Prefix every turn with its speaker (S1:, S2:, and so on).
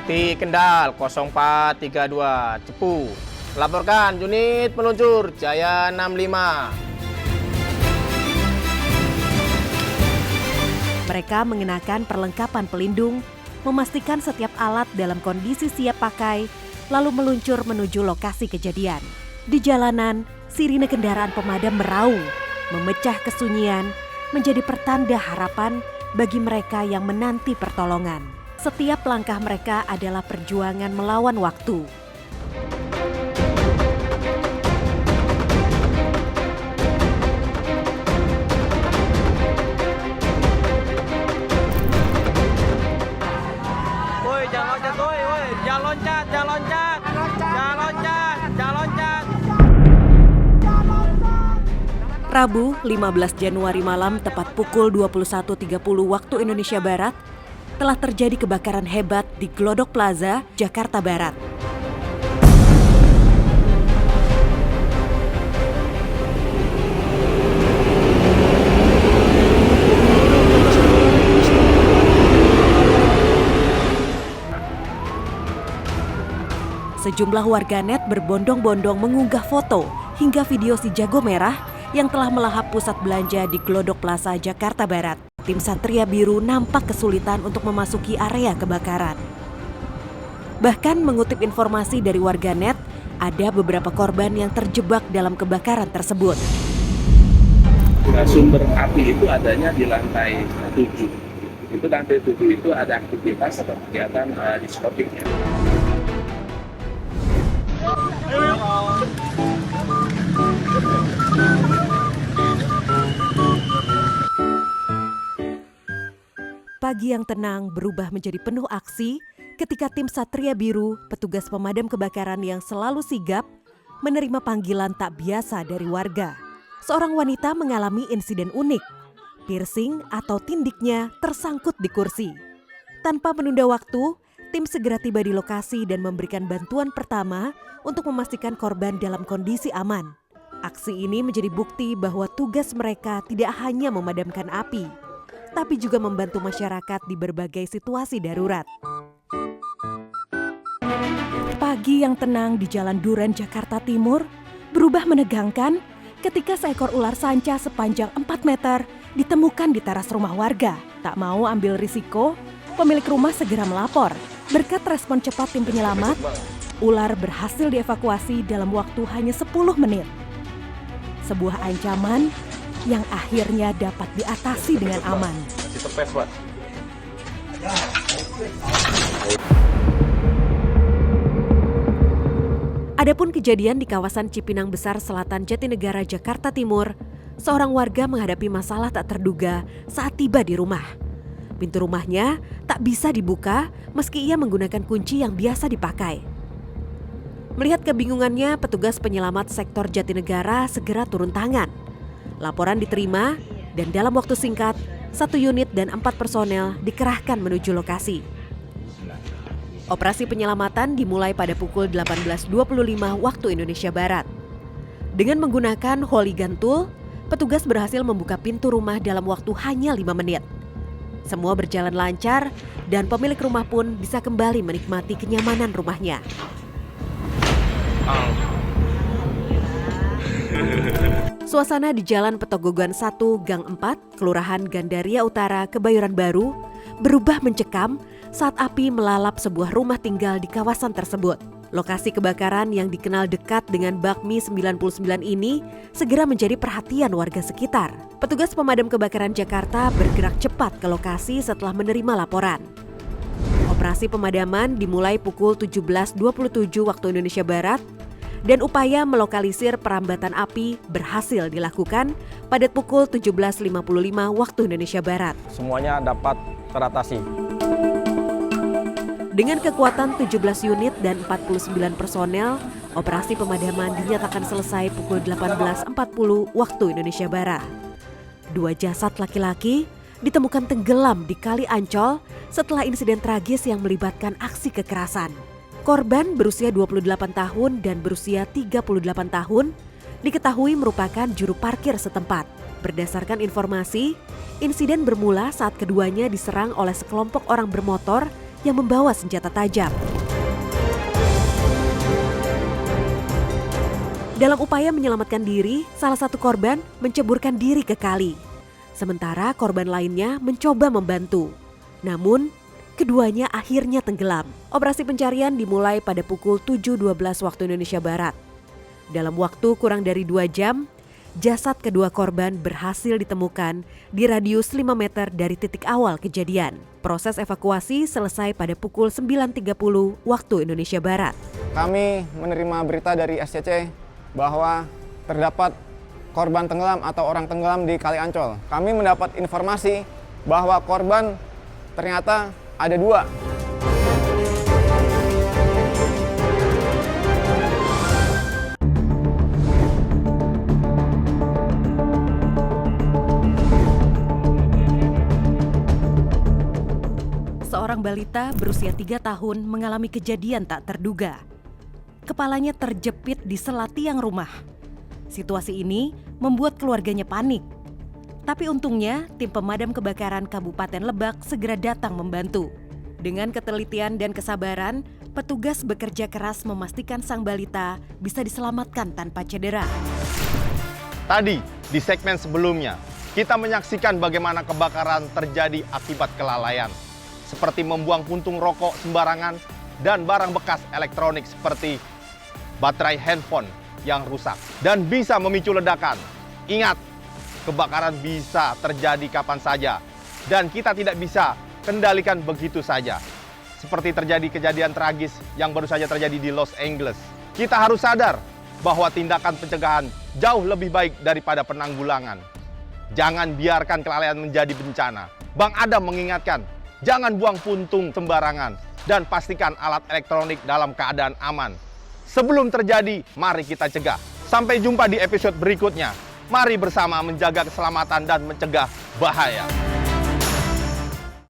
S1: Pati Kendal 0432 Cepu. Laporkan unit peluncur Jaya 65.
S2: Mereka mengenakan perlengkapan pelindung, memastikan setiap alat dalam kondisi siap pakai, lalu meluncur menuju lokasi kejadian. Di jalanan, sirine kendaraan pemadam meraung, memecah kesunyian, menjadi pertanda harapan bagi mereka yang menanti pertolongan. Setiap langkah mereka adalah perjuangan melawan waktu.
S3: Woi, jangan loncat, woi, jangan loncat, jangan loncat, jangan loncat, jangan loncat.
S2: Rabu, 15 Januari malam tepat pukul 21.30 waktu Indonesia Barat, telah terjadi kebakaran hebat di Glodok Plaza, Jakarta Barat. Sejumlah warganet berbondong-bondong mengunggah foto hingga video si jago merah yang telah melahap pusat belanja di Glodok Plaza, Jakarta Barat. Tim Satria Biru nampak kesulitan untuk memasuki area kebakaran. Bahkan mengutip informasi dari warganet, ada beberapa korban yang terjebak dalam kebakaran tersebut.
S4: Sumber api itu adanya di lantai 7. Itu lantai 7 itu ada aktivitas atau kegiatan diskotiknya.
S2: Pagi yang tenang berubah menjadi penuh aksi ketika tim Satria Biru, petugas pemadam kebakaran yang selalu sigap, menerima panggilan tak biasa dari warga. Seorang wanita mengalami insiden unik. Piercing atau tindiknya tersangkut di kursi. Tanpa menunda waktu, tim segera tiba di lokasi dan memberikan bantuan pertama untuk memastikan korban dalam kondisi aman. Aksi ini menjadi bukti bahwa tugas mereka tidak hanya memadamkan api, tapi juga membantu masyarakat di berbagai situasi darurat. Pagi yang tenang di Jalan Duren, Jakarta Timur berubah menegangkan ketika seekor ular sanca sepanjang 4 meter ditemukan di teras rumah warga. Tak mau ambil risiko, pemilik rumah segera melapor. Berkat respon cepat tim penyelamat, ular berhasil dievakuasi dalam waktu hanya 10 menit. Sebuah ancaman yang akhirnya dapat diatasi dengan aman. Adapun kejadian di kawasan Cipinang Besar Selatan Jatinegara, Jakarta Timur, seorang warga menghadapi masalah tak terduga saat tiba di rumah. Pintu rumahnya tak bisa dibuka meski ia menggunakan kunci yang biasa dipakai. Melihat kebingungannya, petugas penyelamat sektor Jatinegara segera turun tangan. Laporan diterima dan dalam waktu singkat, 1 unit dan 4 personel dikerahkan menuju lokasi. Operasi penyelamatan dimulai pada pukul 18.25 waktu Indonesia Barat. Dengan menggunakan hooligan tool, petugas berhasil membuka pintu rumah dalam waktu hanya 5 menit. Semua berjalan lancar dan pemilik rumah pun bisa kembali menikmati kenyamanan rumahnya. Suasana di Jalan Petogogan 1, Gang 4, Kelurahan Gandaria Utara, Kebayoran Baru, berubah mencekam saat api melalap sebuah rumah tinggal di kawasan tersebut. Lokasi kebakaran yang dikenal dekat dengan Bakmi 99 ini segera menjadi perhatian warga sekitar. Petugas pemadam kebakaran Jakarta bergerak cepat ke lokasi setelah menerima laporan. Operasi pemadaman dimulai pukul 17.27 waktu Indonesia Barat, dan upaya melokalisir perambatan api berhasil dilakukan pada pukul 17.55 waktu Indonesia Barat.
S1: Semuanya dapat teratasi.
S2: Dengan kekuatan 17 unit dan 49 personel, operasi pemadaman dinyatakan selesai pukul 18.40 waktu Indonesia Barat. 2 jasad laki-laki ditemukan tenggelam di Kali Ancol setelah insiden tragis yang melibatkan aksi kekerasan. Korban berusia 28 tahun dan berusia 38 tahun diketahui merupakan juru parkir setempat. Berdasarkan informasi, insiden bermula saat keduanya diserang oleh sekelompok orang bermotor yang membawa senjata tajam. Dalam upaya menyelamatkan diri, salah satu korban menceburkan diri ke kali. Sementara korban lainnya mencoba membantu. Namun, keduanya akhirnya tenggelam. Operasi pencarian dimulai pada pukul 7.12 waktu Indonesia Barat. Dalam waktu kurang dari 2 jam, jasad kedua korban berhasil ditemukan di radius 5 meter dari titik awal kejadian. Proses evakuasi selesai pada pukul 9.30 waktu Indonesia Barat.
S5: Kami menerima berita dari SCC bahwa terdapat korban tenggelam atau orang tenggelam di Kali Ancol. Kami mendapat informasi bahwa korban ternyata ada 2.
S2: Seorang balita berusia 3 tahun mengalami kejadian tak terduga. Kepalanya terjepit di sela tiang rumah. Situasi ini membuat keluarganya panik. Tapi untungnya tim pemadam kebakaran Kabupaten Lebak segera datang membantu. Dengan ketelitian dan kesabaran, petugas bekerja keras memastikan sang balita bisa diselamatkan tanpa cedera.
S1: Tadi, di segmen sebelumnya, kita menyaksikan bagaimana kebakaran terjadi akibat kelalaian. Seperti membuang puntung rokok sembarangan dan barang bekas elektronik seperti baterai handphone yang rusak dan bisa memicu ledakan. Ingat, kebakaran bisa terjadi kapan saja dan kita tidak bisa kendalikan begitu saja. Seperti terjadi kejadian tragis yang baru saja terjadi di Los Angeles. Kita harus sadar bahwa tindakan pencegahan jauh lebih baik daripada penanggulangan. Jangan biarkan kelalaian menjadi bencana. Bang Adam mengingatkan, jangan buang puntung sembarangan dan pastikan alat elektronik dalam keadaan aman. Sebelum terjadi, mari kita cegah. Sampai jumpa di episode berikutnya. Mari bersama menjaga keselamatan dan mencegah bahaya.